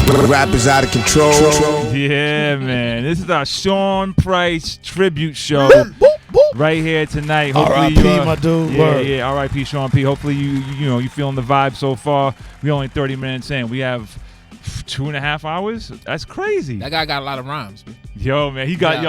Rap is out of control. Yeah, man. This is our Sean Price tribute show right here tonight. Hopefully R.I.P. my dude. Yeah, R.I.P. Sean P. Hopefully you feeling the vibe so far. We only 30 minutes in. We have 2.5 hours. That's crazy. That guy got a lot of rhymes, man. Yo, man, he's like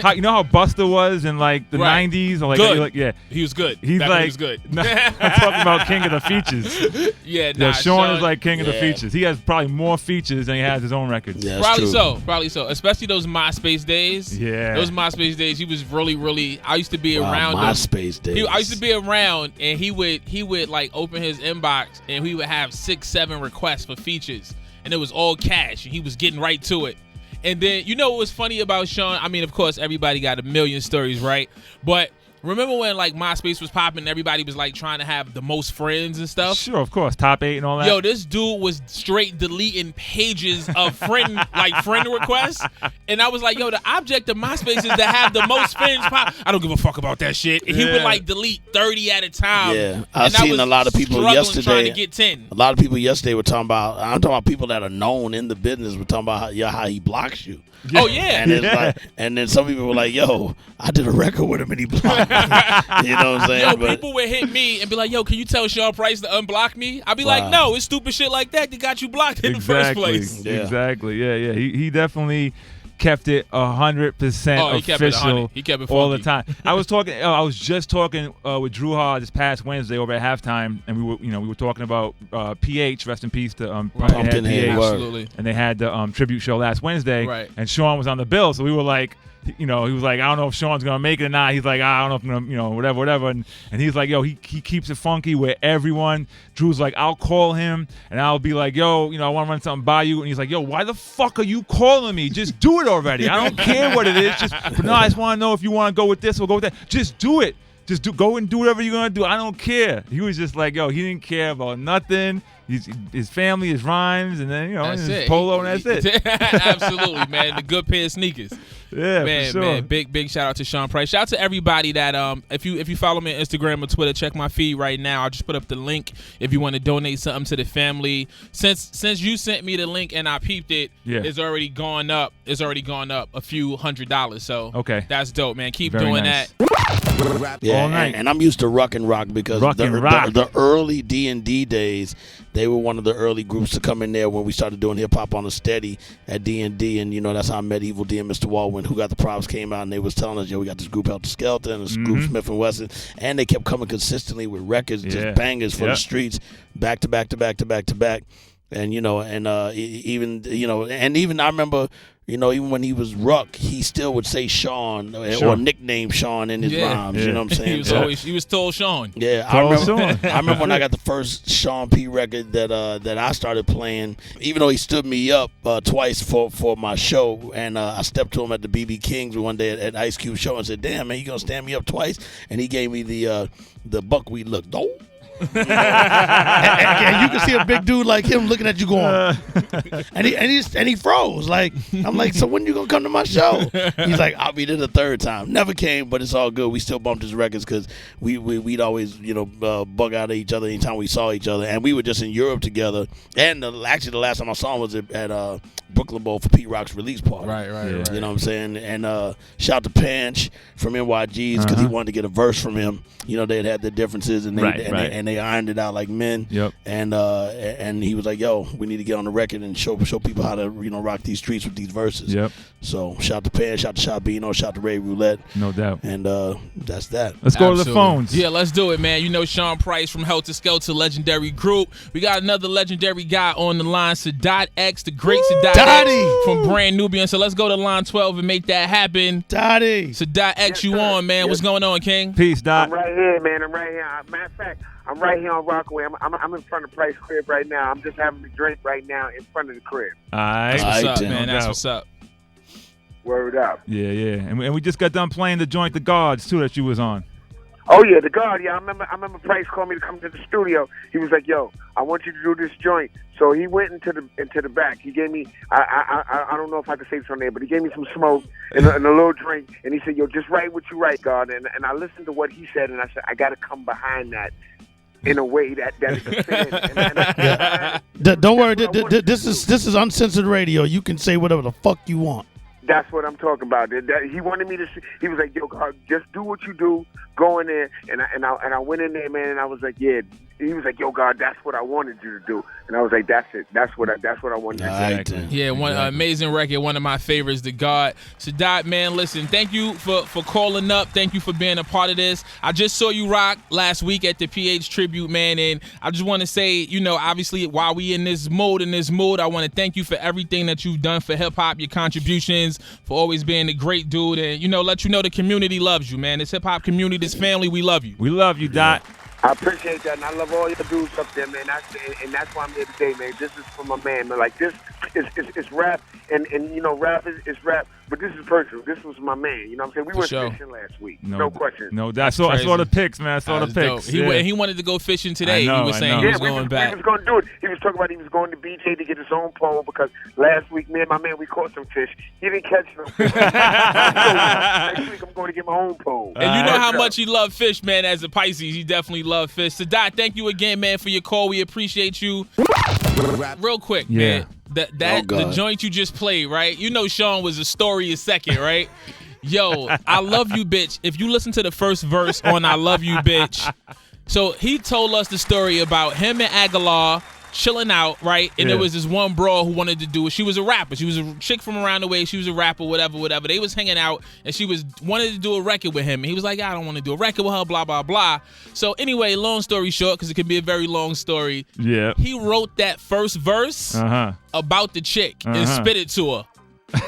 how, you know how Busta was in like the 90s or like good. Yeah, he was good. He's Back like he was good. I'm talking about king of the features. Yeah, Sean is like king of the features. He has probably more features than he has his own records. Yeah, Probably so. Especially those MySpace days. Yeah, those MySpace days. He was really. I used to be around MySpace days. I used to be around, and he would like open his inbox, and he would have 6-7 requests for features, and it was all cash, and he was getting right to it. And then, you know what was funny about Sean? I mean, of course, everybody got a million stories, right? But remember when, like, MySpace was popping and everybody was, like, trying to have the most friends and stuff? Sure, of course. Top 8 and all that. Yo, this dude was straight deleting pages of friend requests. And I was like, yo, the object of MySpace is to have the most friends pop. I don't give a fuck about that shit. And he would, like, delete 30 at a time. Yeah, I've seen a lot of people yesterday. Trying to get 10. A lot of people yesterday were talking about, I'm talking about people that are known in the business, were talking about how he blocks you. Yeah. Oh, yeah. And, like, and then some people were like, yo, I did a record with him and he blocked me. You know what I'm saying? Yo, people would hit me and be like, yo, can you tell Sean Price to unblock me? I'd be like, no, it's stupid shit like that got you blocked in the first place. Yeah. Exactly. Yeah. He definitely kept it 100% official. He kept it all the time. I was just talking with Drew Hard this past Wednesday over at halftime, and we were talking about PH, rest in peace to Pumpkinhead PH. Absolutely. And they had the tribute show last Wednesday, right. And Sean was on the bill, so we were like, he was like, I don't know if Sean's gonna make it or not. He's like, I don't know if I'm gonna, whatever. And he's like, yo, he keeps it funky with everyone. Drew's like, I'll call him and I'll be like, yo, I want to run something by you. And he's like, yo, why the fuck are you calling me? Just do it already. I don't care what it is. But I just want to know if you want to go with this or go with that. Just do it. Go and do whatever you're gonna do. I don't care. He was just like, yo, he didn't care about nothing. His family, his rhymes, and then his polo, and that's it. Absolutely, man. The good pair of sneakers. Yeah, man, for sure. Man. Big shout out to Sean Price. Shout out to everybody that if you follow me on Instagram or Twitter, check my feed right now. I'll just put up the link if you want to donate something to the family. Since you sent me the link and I peeped it, it's already gone up. It's already gone up a few $100. So that's dope, man. Keep Very doing nice. that. Yeah, all night. And I'm used to Rock and Rock because the early D&D days, they were one of the early groups to come in there when we started doing hip hop on a steady at D&D, and that's how I met Evil D and Mr. Walt when Who Got the Props came out, and they was telling us, yo, we got this group Helter Skelter and this group Smith and Wesson, and they kept coming consistently with records, just bangers for the streets, back to back to back to back to back, and even I remember. Even when he was Ruck, he still would say Sean or nickname Sean in his rhymes. You know what I'm saying? He was told Sean. Yeah, I remember when I got the first Sean P record that I started playing. Even though he stood me up twice for my show, and I stepped to him at the BB Kings one day at Ice Cube show and said, "Damn man, you gonna stand me up twice?" And he gave me the buckwheat look. And you can see a big dude like him looking at you going, and he froze. Like, I'm like, so when you gonna come to my show? He's like, I'll be there the third time. Never came, but it's all good. We still bumped his records because we'd always bug out at each other anytime we saw each other, and we were just in Europe together. And actually, the last time I saw him was at Brooklyn Bowl for Pete Rock's release party. Right. You know what I'm saying? And shout to Panch from NYG's because he wanted to get a verse from him. They had their differences and they ironed it out like men. Yep. And he was like, yo, we need to get on the record and show people how to rock these streets with these verses. Yep. So shout to Pan, shout to Shabino, shout to Ray Roulette. No doubt. And that's that. Let's go to the phones. Yeah, let's do it, man. Sean Price from Helter Skelter, legendary group. We got another legendary guy on the line, Sadat X, the great Sadat X from Brand Nubian. So let's go to line 12 and make that happen. Daddy. Sadat X, you on, man. What's going on, King? Peace, Dot. I'm right here, man. I'm right here. Matter of fact, I'm right here on Rockaway. I'm in front of Price crib right now. I'm just having a drink right now in front of the crib. All right. That's what's up, man. That's what's up. Word up. Yeah. And we just got done playing the joint, The Gods, too, that you was on. Oh yeah, The God. Yeah, I remember Price called me to come to the studio. He was like, "Yo, I want you to do this joint." So he went into the back. He gave me I don't know if I can say this on there, but he gave me some smoke and a little drink, and he said, "Yo, just write what you write, God." And I listened to what he said, and I said, "I got to come behind that." in a way that is a fan. Don't worry. This is uncensored radio. You can say whatever the fuck you want. That's what I'm talking about. He wanted me to. He was like, "Yo, God, just do what you do. Go in there." And I went in there, man. And I was like, "Yeah." He was like, "Yo, God, that's what I wanted you to do." And I was like, "That's it. That's what I wanted you to do." Yeah, amazing record. One of my favorites, The God. Sadat, man, listen, thank you for calling up. Thank you for being a part of this. I just saw you rock last week at the PH tribute, man, and I just want to say, obviously, while we in this mood, I want to thank you for everything that you've done for hip hop, your contributions, for always being a great dude, and let you know the community loves you, man. This hip hop community, this family, we love you. We love you, Dot. I appreciate that, and I love all your dudes up there, man. That's why I'm here today, man. This is for my man, man. Like, this is rap, and rap is rap, but this is personal. This was my man. You know what I'm saying? We went fishing last week. No question. No, I saw the pics, man. I saw the pics. He wanted to go fishing today. He was saying he was going back. He was going to do it. He was talking about he was going to BJ to get his own pole because last week, me and my man, we caught some fish. He didn't catch no fish. Next week, I'm going to get my own pole. And you know how much he loved fish, man. As a Pisces, he definitely loved fish. Sadat, thank you again, man, for your call. We appreciate you. Real quick, man. The joint you just played, right? Sean was a story a second, right? Yo, I love you, bitch. If you listen to the first verse on I Love You, Bitch. So he told us the story about him and Aguilar chilling out, right? And there was this one bro who wanted to do it. She was a rapper. She was a chick from around the way. She was a rapper, whatever. They was hanging out, and she wanted to do a record with him. And he was like, I don't want to do a record with her, blah, blah, blah. So anyway, long story short, because it could be a very long story, he wrote that first verse about the chick and spit it to her.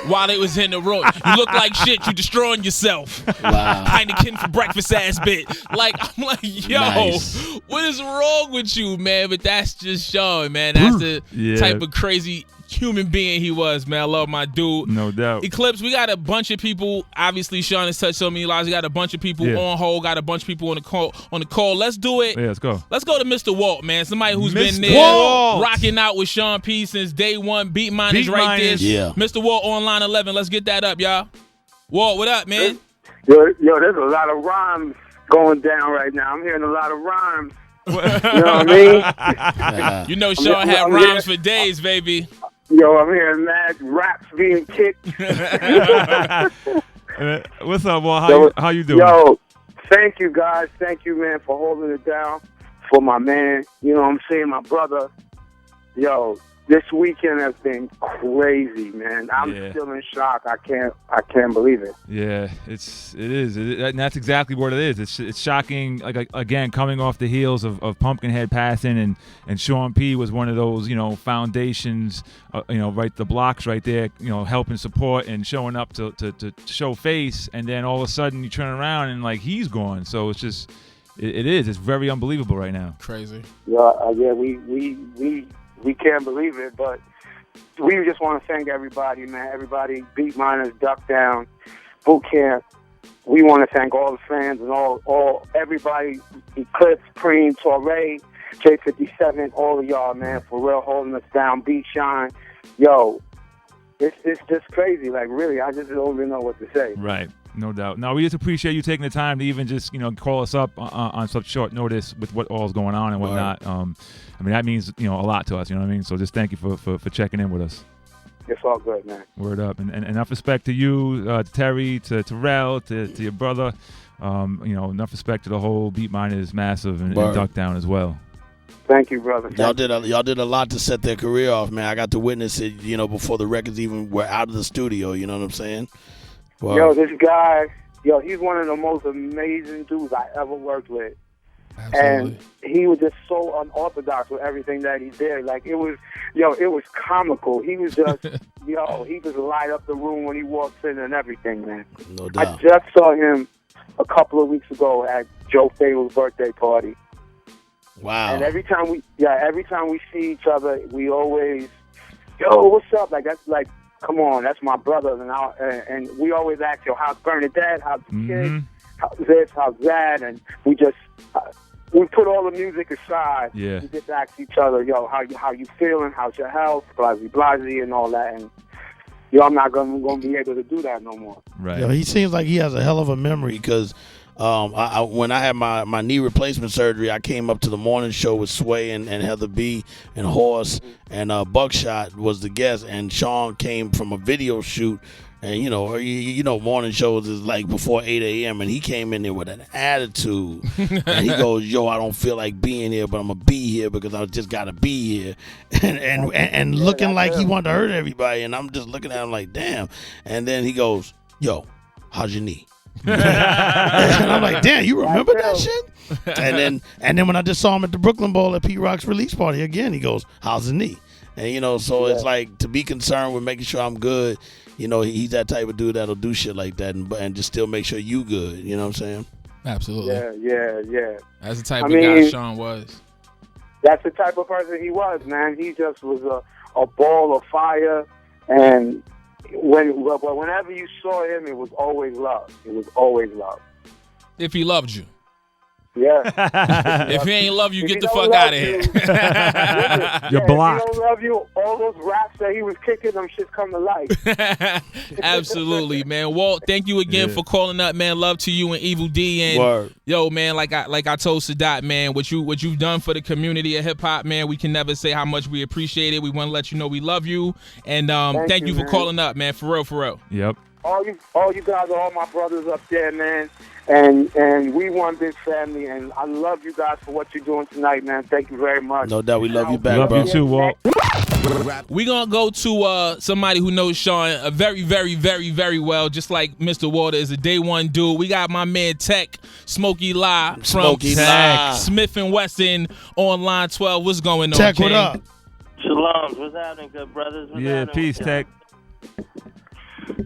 While they was in the room, you look like shit. You destroying yourself. Wow. Heineken for breakfast, ass bitch. I'm like, yo, what is wrong with you, man? But that's just Sean, man. That's the type of crazy human being he was, man. I love my dude. No doubt. Eclipse, we got a bunch of people. Obviously, Sean has touched so many lives. We got a bunch of people on hold. Got a bunch of people on the call. Let's do it. Yeah, let's go. Let's go to Mr. Walt, man. Somebody who's been there, rocking out with Sean P since day one. Beat Mine is right there. Yeah. Mr. Walt on line 11. Let's get that up, y'all. Walt, what up, man? Yo, there's a lot of rhymes going down right now. I'm hearing a lot of rhymes. You know what I mean? Sean had rhymes for days, baby. Yo, I'm hearing mad raps being kicked. What's up, Walt? How you doing? Yo, thank you, guys. Thank you, man, for holding it down for my man. You know what I'm saying? My brother. Yo, this weekend has been crazy, man. I'm still in shock. I can't believe it. Yeah, it is. And that's exactly what it is. It's shocking. Like again, coming off the heels of Pumpkinhead passing, and Sean P was one of those foundations. Right, the blocks right there. Helping support and showing up to show face, and then all of a sudden you turn around and like he's gone. So it's just it is. It's very unbelievable right now. Crazy. Yeah. We can't believe it, but we just want to thank everybody, man. Everybody, Beat Miners, Duck Down, Boot Camp. We want to thank all the fans and everybody, Eclipse, Preem, Torae, J57, all of y'all, man, for real holding us down. Beat Shine. Yo, it's just crazy. Like, really, I just don't even know what to say. Right. No doubt. No, we just appreciate you taking the time to even just, call us up on such short notice with what all's going on and whatnot. That means, a lot to us, you know what I mean? So just thank you for checking in with us. It's all good, man. Word up. And enough respect to you, to Terry, to Terrell, to your brother. Enough respect to the whole Beat Miners Massive and Duck Down as well. Thank you, brother. Y'all did a lot to set their career off, man. I got to witness it, before the records even were out of the studio, you know what I'm saying? Wow. Yo, this guy, he's one of the most amazing dudes I ever worked with. Absolutely. And he was just so unorthodox with everything that he did. Like, it was comical. He was just, he just light up the room when he walks in and everything, man. No doubt. I just saw him a couple of weeks ago at Joe Fable's birthday party. Wow. And every time we see each other, we always, yo, what's up? Like, that's like, come on, that's my brother. And we always ask, yo, how's Bernadette? How's the kid? How's this? How's that? And we just, we put all the music aside. Yeah. We just ask each other, yo, how you feeling? How's your health? Blasey, and all that. And, I'm not going to be able to do that no more. Right. He seems like he has a hell of a memory because When I had my knee replacement surgery, I came up to the morning show with Sway and Heather B and Horse, and Buckshot was the guest, and Sean came from a video shoot. And you know, morning shows is like before 8 a.m. and he came in there with an attitude. And he goes, "Yo, I don't feel like being here, but I'm gonna be here because I just gotta be here." And looking like he wanted to hurt everybody. And I'm just looking at him like, damn. And then he goes, "Yo, how's your knee?" And I'm like, damn, you remember that shit? And then when I just saw him at the Brooklyn Bowl at Pete Rock's release party again, he goes, "How's the knee?" And so it's like, to be concerned with making sure I'm good. He's that type of dude that'll do shit like that and just still make sure you good. You know what I'm saying? Absolutely. Yeah. That's the type of guy Sean was. That's the type of person he was, man. He just was a ball of fire, and whenever you saw him, it was always love. It was always love. If he loved you. Yeah. If he ain't love you, get the fuck out of here. You're blocked. If he don't love you, all those raps that he was kicking, them shit come to life. Absolutely, man. Walt, thank you again for calling up, man. Love to you and Evil D. And Word. Yo, man, like I told Sadat, man, what you've done for the community of hip hop, man, we can never say how much we appreciate it. We want to let you know we love you, and thank you for calling up, man. For real. Yep. All you guys are all my brothers up there, man. And we one big family, and I love you guys for what you're doing tonight, man. Thank you very much. No doubt, we love you back, Love bro. you too, Walt. We gonna go to somebody who knows Sean very, very, very, very well, just like Mr. Walter is a day one dude. We got my man Tech, Smokey Lie from Smokey Lie. Smith & Wesson on line 12. What's going on, Tech, King? what up? Shalom. What's happening, good brothers? What's happening Peace, with y'all? Tech.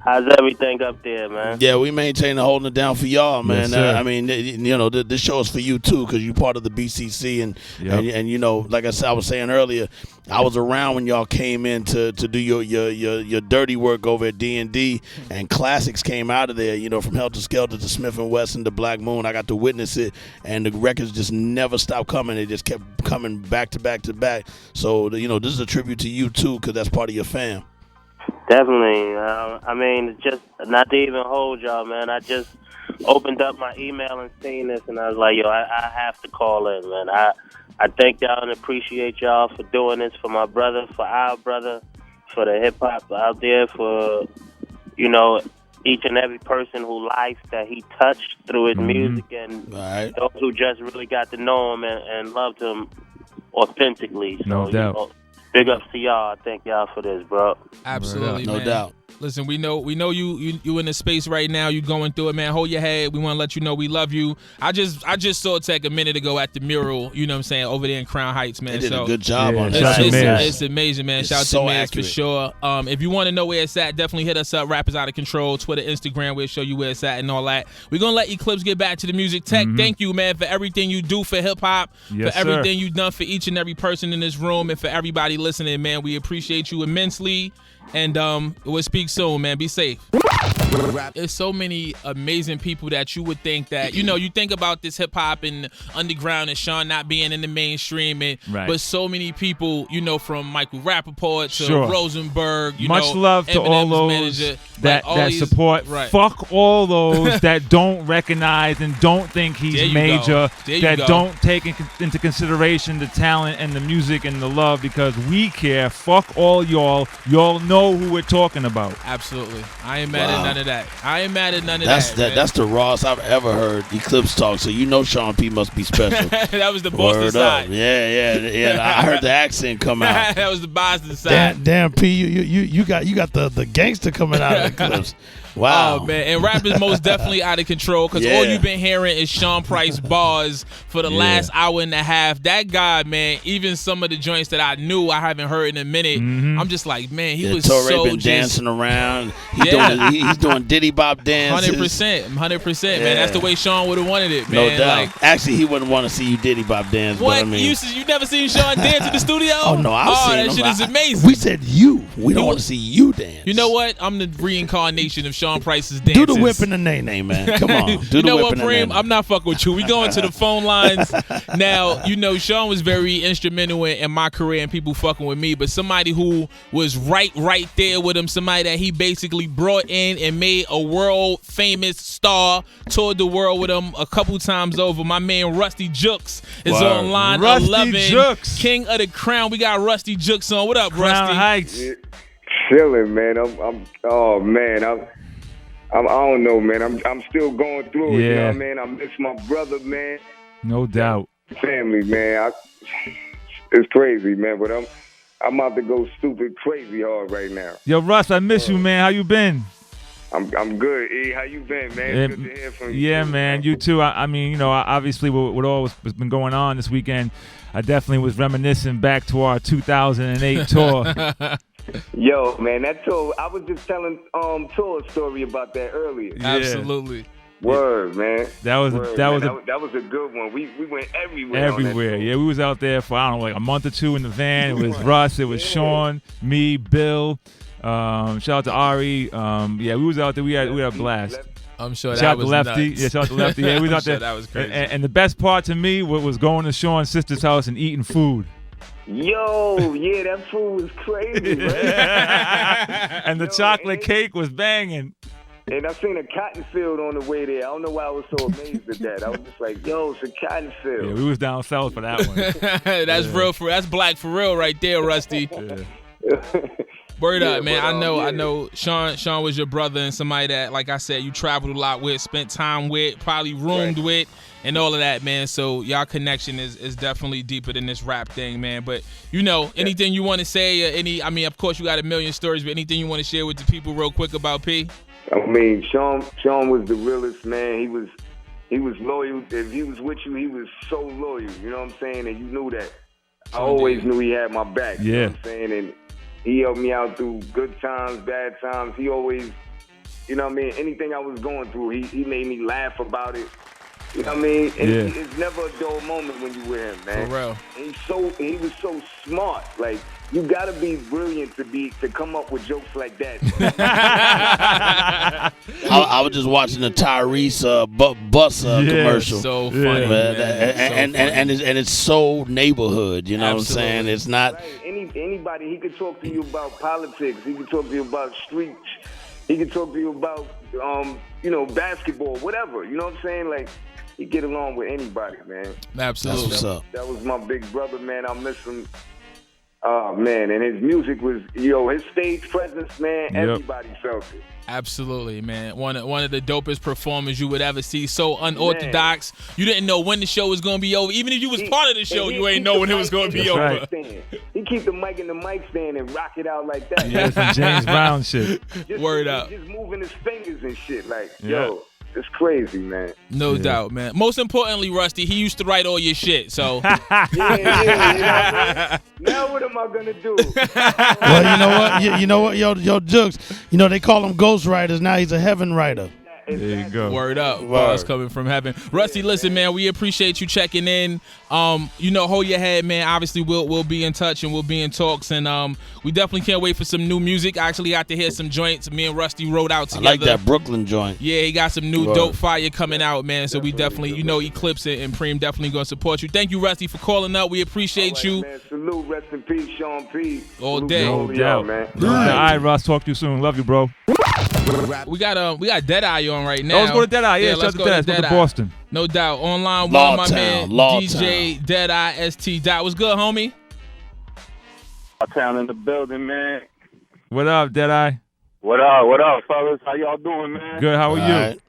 How's everything up there, man? Yeah, we maintain holding it down for y'all, man. Yes, sir. I mean, this show is for you too, because you're part of the BCC, and like I said, I was saying earlier, I was around when y'all came in to do your dirty work over at D&D, and classics came out of there. From Helter Skelter to Smith & Wesson to Black Moon. I got to witness it, and the records just never stopped coming. They just kept coming back to back to back. So this is a tribute to you too, because that's part of your fam. Definitely. I mean, just not to even hold y'all, man. I just opened up my email and seen this, and I was like, yo, I have to call in, man. I thank y'all and appreciate y'all for doing this for my brother, for our brother, for the hip-hop out there, for, each and every person whose life that he touched through his music, and those who just really got to know him and loved him authentically. So, No doubt. Big ups to y'all. I thank y'all for this, bro. Absolutely, No man. doubt. Listen, we know you in the space right now. You going through it, man. Hold your head. We want to let you know we love you. I just saw Tech a minute ago at the mural. You know what I'm saying, over there in Crown Heights, man. They did a good job on shout out that. to Miz. It's amazing, man. It's Shout out so to Miz accurate. for sure. If you want to know where it's at, definitely hit us up. Rappers Out of Control, Twitter, Instagram. We'll show you where it's at and all that. We're gonna let Eclipse get back to the music. Tech, thank you, man, for everything you do for hip hop, Yes, for everything sir. you've done for each and every person in this room, and for everybody listening, man. We appreciate you immensely. And we'll speak soon, man. Be safe. There's so many amazing people that you would think that, you think about this hip hop and underground and Sean not being in the mainstream, but so many people, from Michael Rappaport to Sure. Rosenberg, Much love to all Eminem's those manager, that all these- support. Right. Fuck all those that don't recognize and don't think There he's you major, go. There you that go. don't take into consideration the talent and the music and the love, because we care. Fuck all y'all. Y'all know who we're talking about. Absolutely. I ain't mad at Wow. none of that. I ain't mad at none of that. Man. That's the rawest I've ever heard Eclipse talk. So Sean P must be special. That was the Boston Word side. up. Yeah. I heard the accent come out. That was the Boston side. Damn, P, you got the gangster coming out of Eclipse. Wow. Oh, man. And rap is most definitely out of control, because all you've been hearing is Sean Price bars for the last hour and a half. That guy, man, even some of the joints that I knew I haven't heard in a minute, I'm just like, man, he was Torae so been just dancing around. He's doing Diddy Bop dances. 100%, man. That's the way Sean would have wanted it, man. No doubt. Like, Actually, he wouldn't want to see you Diddy Bop dance. what? But I mean, You never seen Sean dance in the studio? oh no, I've seen that him. shit is amazing. We said you. We don't want to see you dance. You know what? I'm the reincarnation of Sean Price's dances. Do the whip and the nay-nay, man. Come on. Do You the know whip what, and the Preem? nay-nay. I'm not fucking with you. We going to the phone lines now. Sean was very instrumental in my career and people fucking with me. But somebody who was right there with him, somebody that he basically brought in and made a world famous star, toured the world with him a couple times over. My man Ruste Juxx is on line Ruste 11. Juxx. King of the Crown. We got Ruste Juxx on. What up, Crown Rusty? Heights. Yeah, chilling, man. Oh man, I don't know, man. I'm still going through it. You know what I mean? I miss my brother, man. No doubt. Family, man. It's crazy, man. But I'm about to go stupid crazy hard right now. Yo, Russ, I miss you, man. How you been? I'm good. E, how you been, man? It's good to hear from you. Yeah, man. You too. I mean, you know, obviously with all what's been going on this weekend, I definitely was reminiscing back to our 2008 tour. Yo, man, that tour. I was just telling Tour a story about that earlier. Yeah. Absolutely. Word, man. That was a good one. We went everywhere. everywhere. Yeah, we was out there for, I don't know, like a month or two in the van. It was Russ, it was Sean, me, Bill. Shout out to Ari. Yeah, we was out there. We had a blast. I'm sure Shout that out was to Lefty. nuts. Yeah, shout out to Lefty. Yeah, we was out there. That was crazy. And the best part to me was going to Sean's sister's house and eating food. Yo, yeah, that food was crazy, man. And the chocolate cake was banging. And I seen a cotton field on the way there. I don't know why I was so amazed at that. I was just like, yo, it's a cotton field. Yeah, we was down south for that one. That's real that's black for real right there, Rusty. Yeah. Word up, man. But, I know Sean was your brother and somebody that, like I said, you traveled a lot with, spent time with, probably roomed with, and all of that, man. So y'all connection is definitely deeper than this rap thing, man. But, you know, anything you want to say, of course you got a million stories, but anything you want to share with the people real quick about P? I mean, Sean was the realest, man. He was loyal. If he was with you, he was so loyal. You know what I'm saying? And you knew that. I always knew he had my back. Yeah. You know what I'm saying? And he helped me out through good times, bad times. He always, you know what I mean? Anything I was going through, he made me laugh about it. You know what I mean? And it's never a dull moment when you with him, man. For real. And he was so smart. Like, you gotta be brilliant to come up with jokes like that. I was just watching the Tyrese bus commercial. So funny, man. And it's so neighborhood. You know what I'm saying? It's not. Right. Anybody, he could talk to you about politics. He could talk to you about streets. He could talk to you about, basketball, whatever. You know what I'm saying? Like, he get along with anybody, man. Absolutely. That's what's up. That was my big brother, man. I miss him. Oh, man. And his music was, his stage presence, man, everybody felt it. Absolutely, man. One of the dopest performers you would ever see. So unorthodox. Man. You didn't know when the show was going to be over. Even if you was part of the show, you ain't know when it was going to be over. He keep the mic in the mic stand and rock it out like that. Yeah, some James Brown shit. Word up. Just moving his fingers and shit. Like, yo. It's crazy, man. No doubt, man. Most importantly, Rusty, he used to write all your shit, so. Yeah, you know what I mean? Now what am I going to do? Well, you know what? You know what, yo, Juxx, they call him ghost writers. Now he's a heaven writer. There you go. Word up. Bars coming from heaven. Rusty, listen, man, we appreciate you checking in. Hold your head, man. Obviously, we'll be in touch and we'll be in talks. And we definitely can't wait for some new music. I actually got to hear some joints me and Rusty wrote out together. I like that Brooklyn joint. Yeah, he got some new dope fire coming out, man. So we definitely, Eclipse and Preem definitely going to support you. Thank you, Rusty, for calling up. We appreciate you. Man. Salute, rest in peace, Sean P. All day. No doubt, man. All right, Russ, talk to you soon. Love you, bro. We got Deadeye on right now. Let's go to Deadeye. Yeah, shout out to Deadeye. Let's go to Boston. No doubt. Online Law one, my Town, man, Law DJ Town. Deadeye ST. What's good, homie? Town in the building, man. What up, Deadeye? What up, fellas? How y'all doing, man? Good. How are you? Right.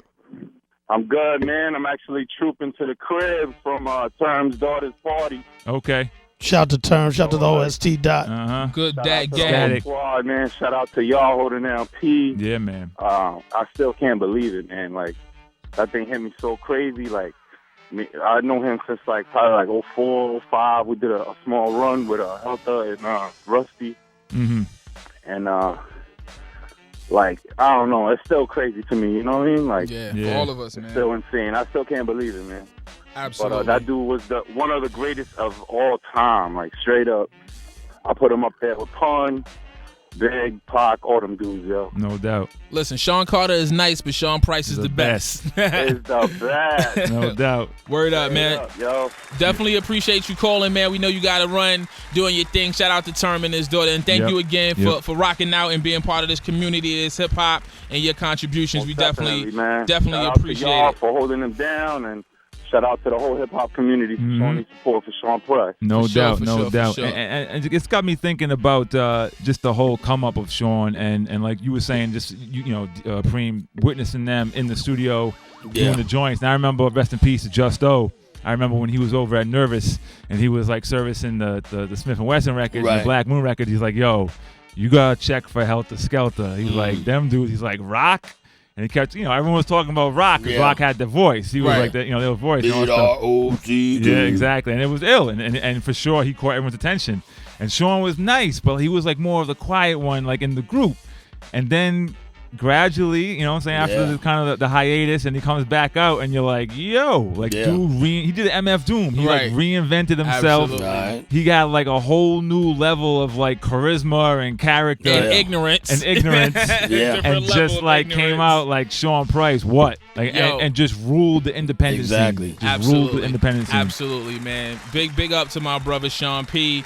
I'm good, man. I'm actually trooping to the crib from Term's daughter's party. Okay. Shout to Term. Shout to the OST dot. Good Shout dad out to the gang. whole squad, man. Shout out to y'all holding down P. Yeah, man. I still can't believe it, man. Like, that thing hit me so crazy. Like, I know him since probably 04, 05. We did a small run with Helta and Rusty. Mm-hmm. And I don't know. It's still crazy to me. You know what I mean? Like, Yeah, for all of us, man. still insane. I still can't believe it, man. Absolutely. But that dude was one of the greatest of all time. Like, straight up, I put him up there with Pun, Big, Pac, all them dudes, yo. No doubt. Listen, Sean Carter is nice, but Sean Price is the best. It's the best. No doubt. Word up, man. Up, yo. Definitely appreciate you calling, man. We know you got to run, doing your thing. Shout out to Term and his daughter. And thank you again for rocking out and being part of this community, this hip-hop, and your contributions. We definitely appreciate it. For holding them down, and shout out to the whole hip-hop community for showing their support for Sean Price. No doubt. Sure. And it's got me thinking about just the whole come-up of Sean, and like you were saying, just, Preem, witnessing them in the studio doing the joints. And I remember, rest in peace to Justo. I remember when he was over at Nervous, and he was like servicing the Smith & Wesson records, and the Black Moon records. He's like, yo, you got to check for Helter Skelter. He's like, them dudes, he's like, Rock? And he kept, everyone was talking about Rock, because Rock had the voice. He was like, their voice. Yeah, exactly. And it was ill. And for sure, he caught everyone's attention. And Sean was nice, but he was like more of the quiet one, like in the group. And then gradually, after the kind of the hiatus, and he comes back out, and you're like, yo, like dude, he did MF Doom. He like reinvented himself. He got like a whole new level of like charisma and character and ignorance, and just like came out like Sean Price, and just ruled the independent scene. Ruled the independent scene. Absolutely, man. Big up to my brother Sean P.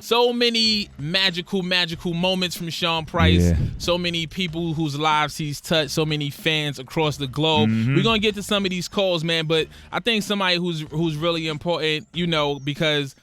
So many magical moments from Sean Price. So many people whose lives he's touched. So many fans across the globe. We're gonna get to some of these calls, man. But I think somebody who's really important, because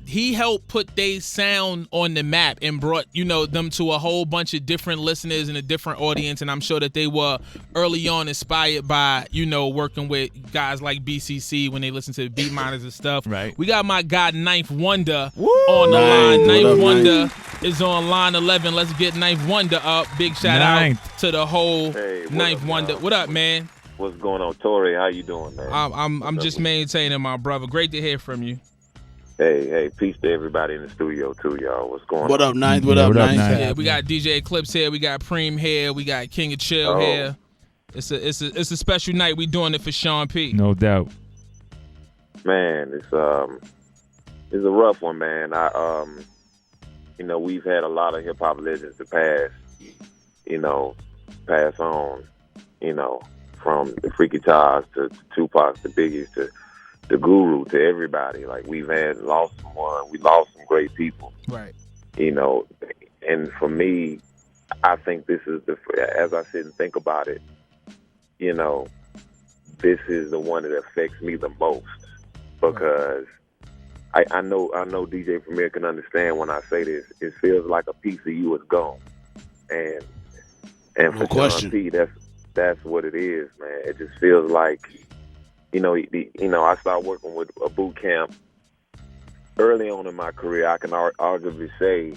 he helped put their sound on the map and brought, them to a whole bunch of different listeners and a different audience. And I'm sure that they were early on inspired by, working with guys like BCC when they listen to the Beat Miners and stuff. Right. We got my guy Ninth Wonder on the line. Ninth Wonder is on line 11. Let's get Ninth Wonder up. Big shout out to the whole Ninth Wonder. What up, man? What's going on, Torae? How you doing, man? I'm just maintaining, my brother. Great to hear from you. Hey, peace to everybody in the studio too, y'all. What's going on? What up, Ninth? What up, Ninth? Yeah, we got DJ Eclipse here. We got Preem here. We got King of Chill here. It's a special night. We doing it for Sean P. No doubt. Man, it's a rough one, man. We've had a lot of hip hop legends to pass on, from the Freaky Taz to Tupac to Biggie to the Guru to everybody. Like, we've lost someone. We lost some great people. Right. And for me, I think this is as I sit and think about it, this is the one that affects me the most, because I know DJ Premier can understand when I say this. It feels like a piece of you is gone. And for Sean P, that's what it is, man. It just feels like, I started working with a boot camp early on in my career. I can arguably say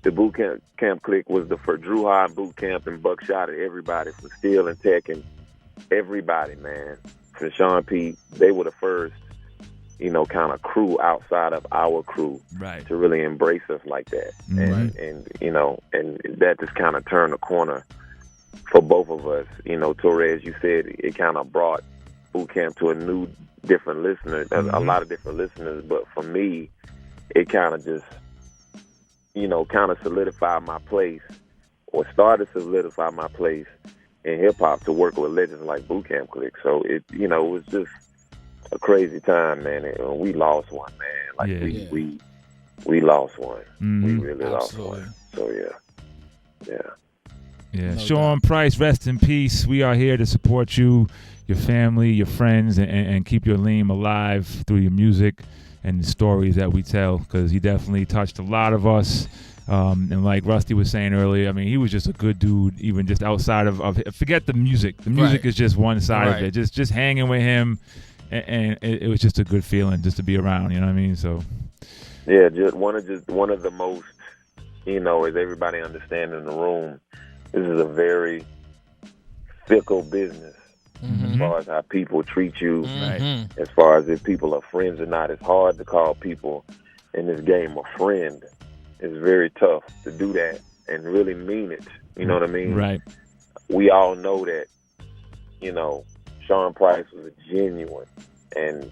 the boot camp clique was the for Drew High boot camp and Buckshot and everybody from Steel and Tech and everybody, man. For Sean P, they were the first, kind of crew outside of our crew to really embrace us like that. And that just kind of turned the corner for both of us. Torae, as you said, it kind of brought boot camp to a new, different listener, a lot of different listeners. But for me, it kind of just, solidified my place, or started to solidify my place in hip hop to work with legends like Boot Camp Click. So it was just a crazy time, man. And we lost one, man. We lost one. We really lost one. So yeah. No Sean Price, rest in peace. We are here to support you, your family, your friends, and keep your name alive through your music and the stories that we tell, because he definitely touched a lot of us. And like Rusty was saying earlier, I mean, he was just a good dude, even just outside of forget the music. The music is just one side of it. Just hanging with him, and it was just a good feeling just to be around. You know what I mean? So yeah, just one of the most, as everybody understands in the room, this is a very fickle business. As far as how people treat you, as far as if people are friends or not. It's hard to call people in this game a friend. It's very tough to do that and really mean it. You know what I mean? Right. We all know that, Sean Price was a genuine and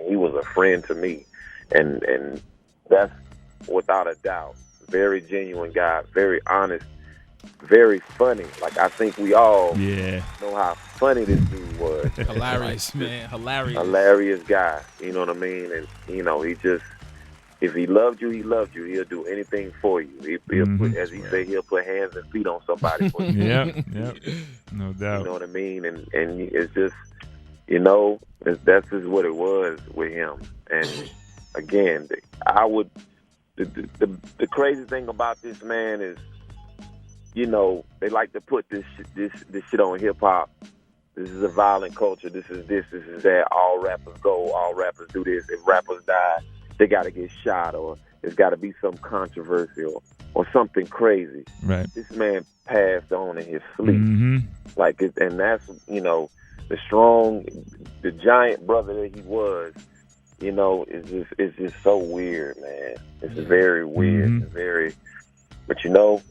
he was a friend to me. And that's without a doubt very genuine guy, very honest, very funny. Like, I think we all know how funny this dude was. Hilarious, man. Hilarious guy. You know what I mean? And, you know, he just, if he loved you, he loved you. He'll do anything for you. He'll put, as he say, he'll put hands and feet on somebody for you. Yep, no doubt. You know what I mean? And it's just, you know, that's just what it was with him. And again, the crazy thing about this man is, you know, they like to put this shit on hip hop. This is a violent culture. This is that. All rappers go. All rappers do this. If rappers die, they got to get shot, or there's got to be some controversy or something crazy. Right. This man passed on in his sleep. And that's, you know, the giant brother that he was. You know, it's just so weird, man. It's very weird. It's very. But you never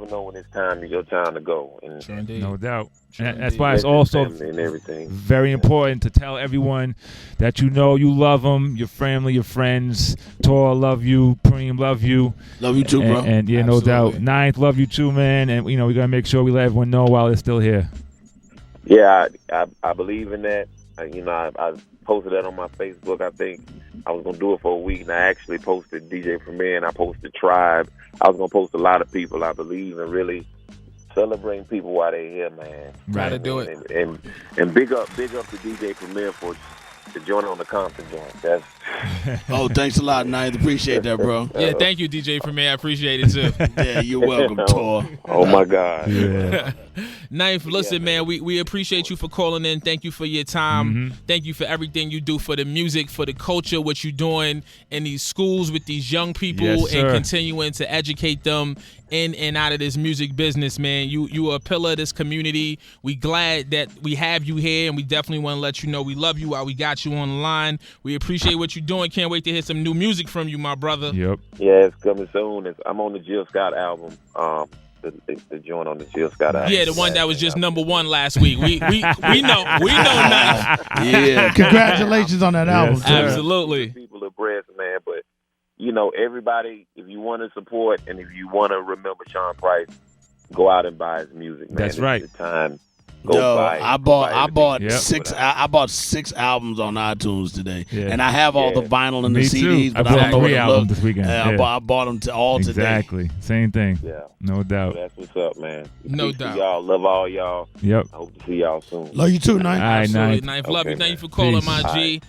know when it's your time to go. And no doubt. And that's why it's also very important to tell everyone that you know you love them, your family, your friends. Tor, love you. Preem, love you. Love you too, bro. And yeah, no doubt. Ninth, love you too, man. And, you know, we got to make sure we let everyone know while they're still here. Yeah, I believe in that. You know, I posted that on my Facebook. I think I was going to do it for a week, and I actually posted DJ Premier, and I posted Tribe. I was going to post a lot of people. I believe in really celebrating people while they're here, man. Gotta do it. And big up to DJ Premier for the joint on the Compton joint. That's thanks a lot, Ninth. Appreciate that, bro. Yeah, thank you, DJ Premier. I appreciate it too. Yeah, you're welcome, Tor. Oh my God. Yeah. Ninth, listen, man, we appreciate you for calling in. Thank you for your time. Thank you for everything you do for the music, for the culture, what you're doing in these schools with these young people, and continuing to educate them in and out of this music business, man. You are a pillar of this community. We glad that we have you here, and we definitely want to let you know we love you while we got you on the line. We appreciate what you're doing. Can't wait to hear some new music from you, my brother. Yep. Yeah, it's coming soon. I'm on the Jill Scott album. The joint on the Jill Scott album. Yeah, the one that was just #1 last week. We know Ninth. Yeah, congratulations on that album. Yes, absolutely. People abreast, man, but you know, everybody, if you want to support and if you want to remember Sean Price, go out and buy his music, man. That's right. It's the time. Buy I bought 6 albums on iTunes today, and I have all the vinyl and the CDs. But I bought 3 albums albums this weekend. I bought them all today. Exactly, same thing. Yeah, no doubt. So that's what's up, man. No Peace doubt. To y'all, love all y'all. Yep. I hope to see y'all soon. Love you too, Ninth. All right, Absolutely, Ninth. Love you. Thank you for calling, Peace. my G.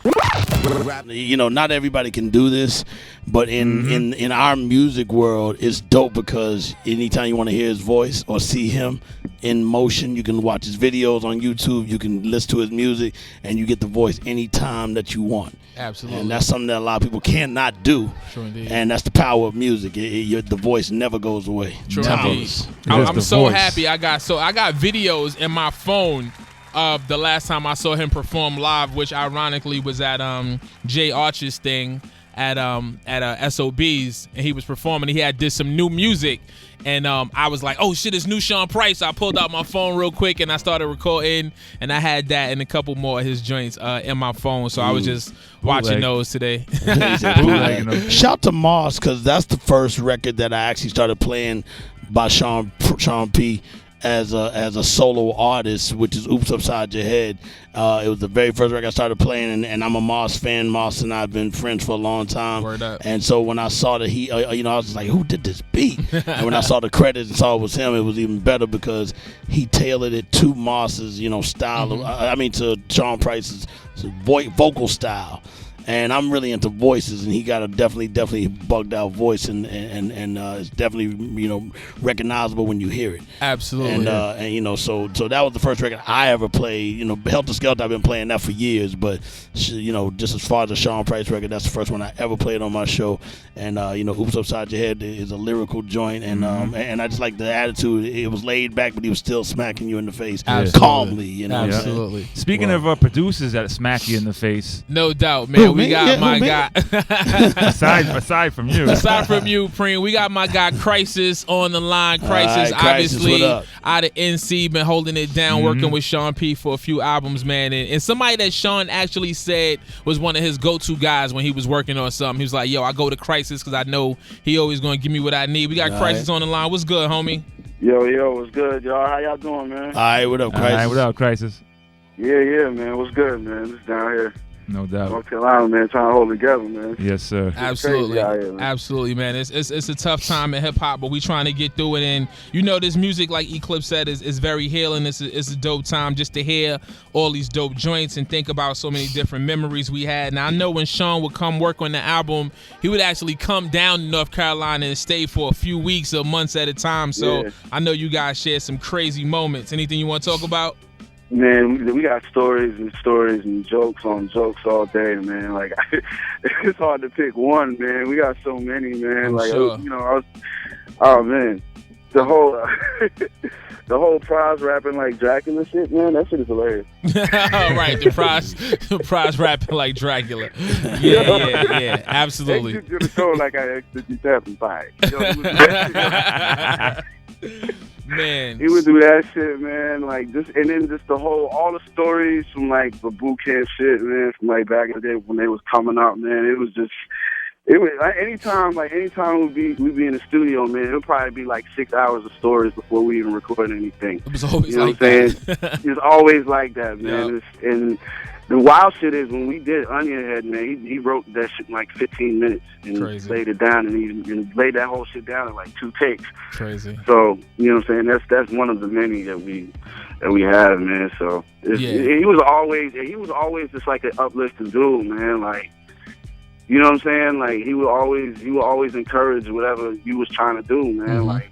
You know, not everybody can do this, but in our music world, it's dope because anytime you want to hear his voice or see him in motion, you can watch his videos on YouTube, you can listen to his music, and you get the voice anytime that you want. Absolutely. And that's something that a lot of people cannot do. Sure indeed. And that's the power of music. The voice never goes away. True Timeless. I'm so happy. I got videos in my phone of the last time I saw him perform live, which ironically was at Jay Archer's thing at SOB's, and he was performing. He did some new music, and I was like, oh shit, it's new Sean Price. So I pulled out my phone real quick and I started recording, and I had that and a couple more of his joints in my phone. So I was just watching those today. Shout to Moss, because that's the first record that I actually started playing by Sean P. as a solo artist, which is Oops Upside Your Head. It was the very first record I started playing, and I'm a Moss fan. Moss and I have been friends for a long time. Word up. And so when I saw that he, I was just like, who did this beat? And when I saw the credits and saw it was him, it was even better because he tailored it to Moss's, style. To Sean Price's vocal style. And I'm really into voices, and he got a definitely bugged out voice, and it's definitely recognizable when you hear it. Absolutely. And so that was the first record I ever played. Helter Skelter, I've been playing that for years, but just as far as the Sean Price record, that's the first one I ever played on my show. And Oops Upside Your Head is a lyrical joint, and and I just like the attitude. It was laid back, but he was still smacking you in the face calmly. Absolutely. Speaking of producers that smack you in the face, no doubt, man. we got my guy. aside from you. Aside from you, Preem, we got my guy Khrysis on the line. Khrysis, obviously, out of NC, been holding it down, working with Sean P for a few albums, man. And somebody that Sean actually said was one of his go-to guys when he was working on something. He was like, yo, I go to Khrysis because I know he always going to give me what I need. We got Khrysis on the line. What's good, homie? Yo, what's good, y'all? How y'all doing, man? All right, what up, Khrysis? All right, what up, Khrysis? Yeah, man. What's good, man? Just down here. No doubt. North Carolina, man, trying to hold together, man. Yes, sir. Absolutely. Here, man. Absolutely, man. It's a tough time in hip-hop, but we trying to get through it. And, you know, this music, like Eclipse said, is very healing. It's a dope time just to hear all these dope joints and think about so many different memories we had. Now, I know when Sean would come work on the album, he would actually come down to North Carolina and stay for a few weeks or months at a time. So I know you guys share some crazy moments. Anything you want to talk about? Man, we got stories and jokes on jokes all day, man. Like, it's hard to pick one, man. We got so many, man. I'm like, sure. You know, man, the whole prize rapping like Dracula shit, man. That shit is hilarious. Right, the prize rapping like Dracula. Yeah, absolutely. They just gonna show like I actually happened by. Man, he would do that shit, man. Like just, and then just all the stories from like the boot camp shit, man. From like back in the day when they was coming up, man. It was like anytime we'd be in the studio, man. It would probably be like 6 hours of stories before we even record anything. It was always like that. It's always like that, man. Yep. And the wild shit is when we did Onion Head, man, he wrote that shit in like 15 minutes and laid it down and laid that whole shit down in like 2 takes. Crazy. So, you know what I'm saying? That's one of the many that we have, man. So he was always just like an uplifting dude, man. Like, you know what I'm saying? Like he would always encourage whatever you was trying to do, man. Mm-hmm. Like,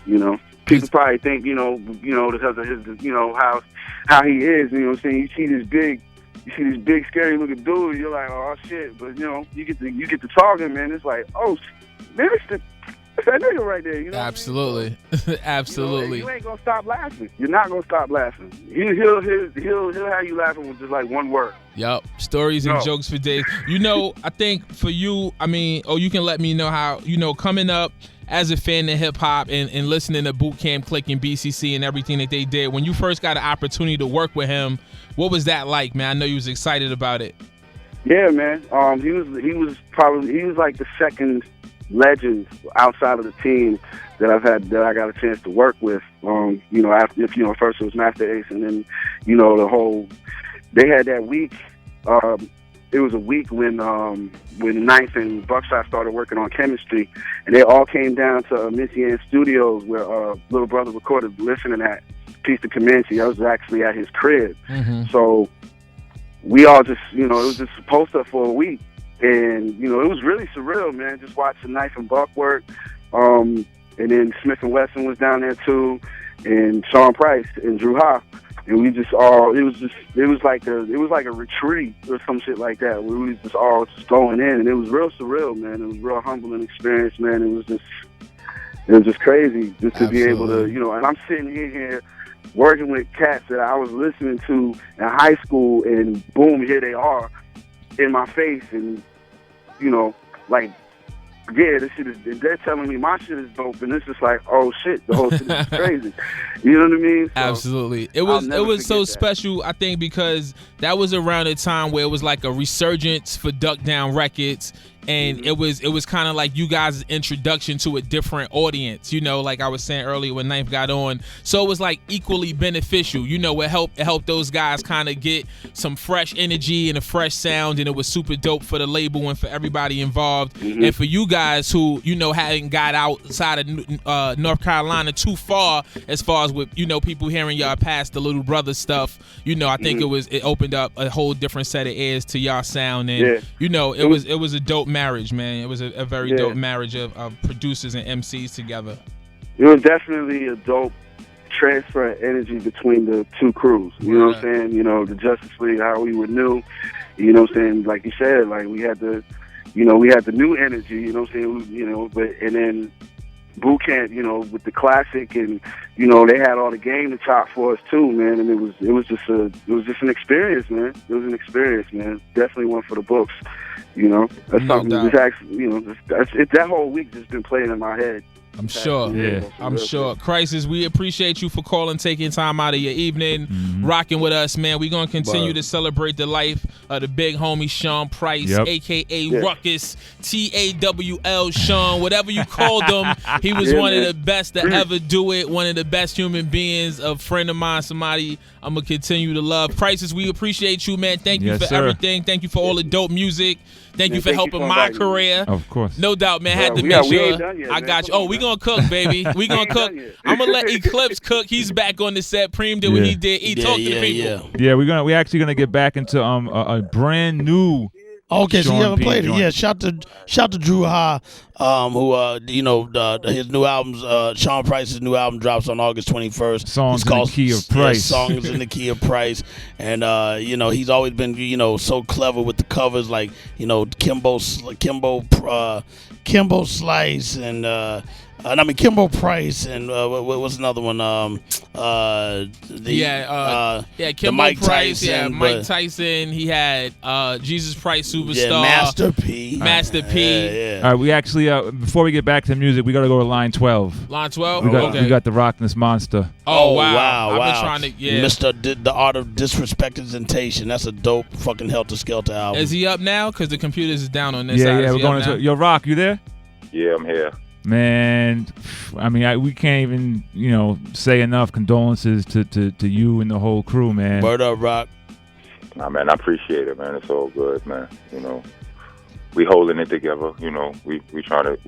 you know. People probably think, you know, because of his, you know, how he is, you know what I'm saying? You see this big, scary looking dude, you're like, oh shit. But you know, you get to talking, man. It's like, oh, man, it's that nigga right there, you know? Absolutely, what I mean? absolutely. You ain't gonna stop laughing. You're not gonna stop laughing. He'll have you laughing with just like one word. Yup, stories and jokes for days. You know, I think for you, I mean, you can let me know how, you know, coming up as a fan of hip-hop and listening to Boot Camp Click and BCC and everything that they did, when you first got an opportunity to work with him, what was that like, man? I know you was excited about it. Yeah, man. He was like the second legend outside of the team that I got a chance to work with. You know, after, if you know, first it was Master Ace, and then, you know, they had that week. It was a week when Ninth and Buckshot started working on Chemistry, and they all came down to Missy Ann Studios where Little Brother recorded Listening at Piece to Comanche. I was actually at his crib. Mm-hmm. So we all just, you know, it was just a poster for a week. And, you know, it was really surreal, man, just watching Knife and Buck work. And then Smith & Wesson was down there too, and Sean Price and Drew Ha. And we just all, it was like a retreat or some shit like that, where we was just all just going in, and it was real surreal, man. It was a real humbling experience, man. It was just crazy just to be able to, you know, and I'm sitting here working with cats that I was listening to in high school, and boom, here they are in my face, and, you know, like, yeah, this shit is, they're telling me my shit is dope, and it's just like, oh shit, the whole shit is crazy. You know what I mean? So, absolutely. It was so special, I think, because that was around a time where it was like a resurgence for Duck Down Records, and it was kind of like you guys' introduction to a different audience, you know, like I was saying earlier when Ninth got on. So it was like equally beneficial, you know. It helped those guys kind of get some fresh energy and a fresh sound, and it was super dope for the label and for everybody involved. Mm-hmm. And for you guys who, you know, hadn't got outside of North Carolina too far as with, you know, people hearing y'all past the Little Brother stuff, you know, I think it opened up a whole different set of ears to y'all sound, and you know, it was a dope marriage, man. It was a very dope marriage of producers and MCs together. It was definitely a dope transfer of energy between the two crews. You know what I'm saying? You know, the Justice League, how we were new. You know what I'm saying? Like you said, like we had the new energy. You know what I'm saying? You know, and then Boot Camp, you know, with the classic and you know, they had all the game to chop for us too, man. And it was just an experience, man. It was an experience, man. Definitely one for the books. You know, that's something that's actually, you know, that whole week just been playing in my head. I'm sure. Yeah. I'm sure. Khrysis, we appreciate you for calling, taking time out of your evening, rocking with us, man. We're going to continue to celebrate the life of the big homie Sean Price, a.k.a. Ruckus, TAWL Sean, whatever you called him. He was one of the best to ever do it, one of the best human beings, a friend of mine, somebody I'm going to continue to love. Khrysis, we appreciate you, man. Thank you for everything. Thank you for all the dope music. Thank you for helping my career. Of course. No doubt, man. Had to make sure I got you. Oh, we gonna cook, baby. We gonna cook. I'm gonna let Eclipse cook. He's back on the set. Preem did what he did. He talked to the people. Yeah, we're actually gonna get back into a brand new. Okay, so you haven't played it. Yeah, shout to Drew Ha, who you know, his new albums, Sean Price's new album drops on August 21st. Songs in the Key of Price. Songs in the Key of Price. And you know, he's always been, you know, so clever with the covers, like, you know, Kimbo Slice and Kimbo Price and what's another one? Kimbo Mike Price, Tyson, Mike Tyson. He had Jesus Price Superstar, Master P. Yeah. All right, we actually before we get back to the music, we got to go to line 12. Line 12. We got the Rockness Monster. Oh wow! I've been trying to Mr. The Art of Disrespectation. That's a dope fucking Helter Skelter album. Is he up now? Because the computers is down on this side. Yeah, we're going into Yo, Rock, you there? Yeah, I'm here. Man, I mean, we can't even, you know, say enough condolences to you and the whole crew, man. Word up, Rock. Nah, man, I appreciate it, man. It's all good, man. You know, we holding it together. You know, we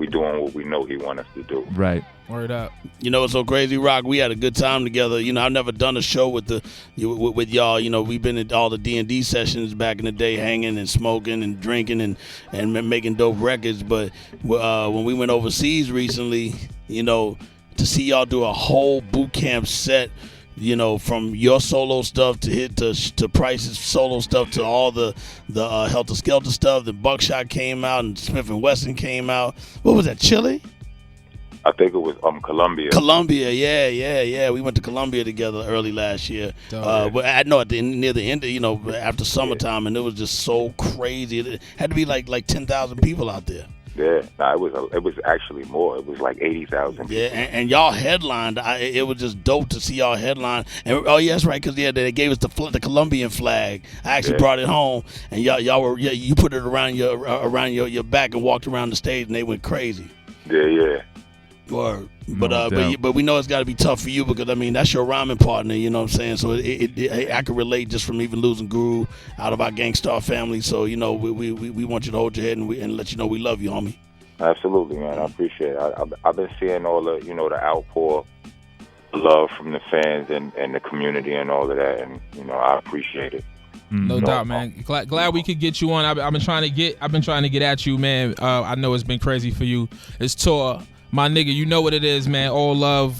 doing what we know he want us to do. Right. Word up. You know, it's so crazy, Rock. We had a good time together. You know, I've never done a show with y'all. You know, we've been at all the D&D sessions back in the day, hanging and smoking and drinking and making dope records. But when we went overseas recently, you know, to see y'all do a whole boot camp set, you know, from your solo stuff to Price's solo stuff to all the Helter Skelter stuff. The Buckshot came out and Smith & Wesson came out. What was that, Chile? I think it was Colombia. Colombia, yeah. We went to Colombia together early last year. But I know near the end, you know, after summertime, and it was just so crazy. It had to be like 10,000 people out there. Yeah, it was actually more. It was like 80,000 people. Yeah, and y'all headlined. It was just dope to see y'all headline. And that's right, because they gave us the Colombian flag. I actually brought it home, and y'all were you put it around your back and walked around the stage, and they went crazy. Yeah. Word. But we know it's got to be tough for you because, I mean, that's your rhyming partner, you know what I'm saying? So I can relate just from even losing Guru out of our Gangstar family. So, you know, we want you to hold your head and let you know we love you, homie. Absolutely, man. I appreciate it. I've been seeing all the, you know, the outpour love from the fans and the community and all of that, and, you know, I appreciate it. No doubt, man. Glad we could get you on. I've been trying to get at you, man. I know it's been crazy for you. It's tour. My nigga, you know what it is, man. All love.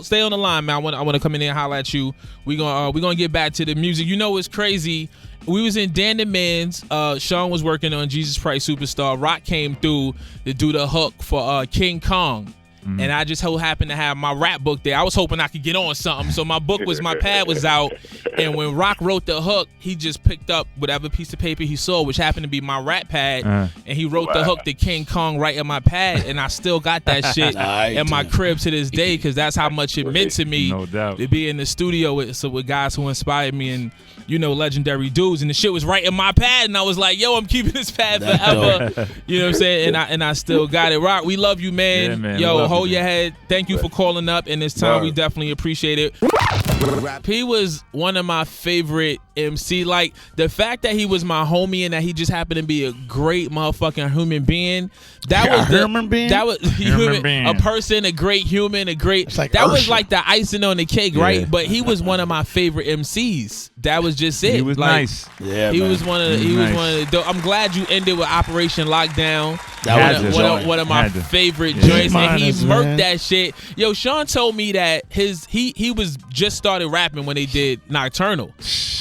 Stay on the line, man. I want to come in there and holler at you. We gonna get back to the music. You know what's crazy? We was in Dan the Man's. Sean was working on Jesus Price Superstar. Rock came through to do the hook for King Kong. And I just happened to have my rap book there. I was hoping I could get on something. So my pad was out. And when Rock wrote the hook, he just picked up whatever piece of paper he saw, which happened to be my rap pad. And he wrote the hook to King Kong right in my pad. And I still got that shit in my crib to this day because that's how much it meant to me to be in the studio with guys who inspired me and, you know, legendary dudes. And the shit was right in my pad. And I was like, yo, I'm keeping this pad forever. You know what I'm saying? And I still got it. Rock, we love you, man. Yeah, man. Yo, hold your head. Thank you for calling up in this time. We definitely appreciate it. He was one of my favorite MC. Like, the fact that he was my homie and that he just happened to be a great motherfucking human being. That was a person, a great human, a great. Like that was like the icing on the cake, right? But he was one of my favorite MCs. That was just it. He was nice. Yeah, he was one of the. I'm glad you ended with Operation Lockdown. That was one of my favorite joints, and he murked that shit. Yo, Sean told me that he was just started rapping when they did Nocturnal.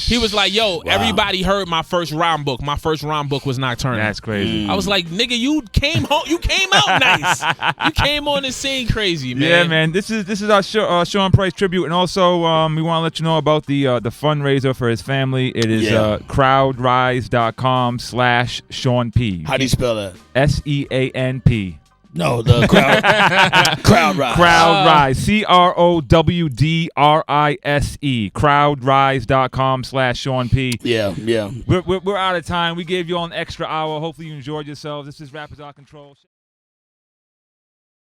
He was like, yo, everybody heard my first rhyme book. My first rhyme book was Nocturnal. That's crazy. I was like, nigga, you came home. You came out nice. You came on the scene crazy, man. Yeah, man. This is our Sean Price tribute, and also we want to let you know about the fundraiser for his family. It is crowdrise.com/Sean P. How do you spell that? SEANP. No, the crowd rise. Crowd Rise. CROWDRISE. Crowdrise.com/Sean P. Yeah. We're out of time. We gave you all an extra hour. Hopefully you enjoyed yourselves. This is Rappers Out of Control.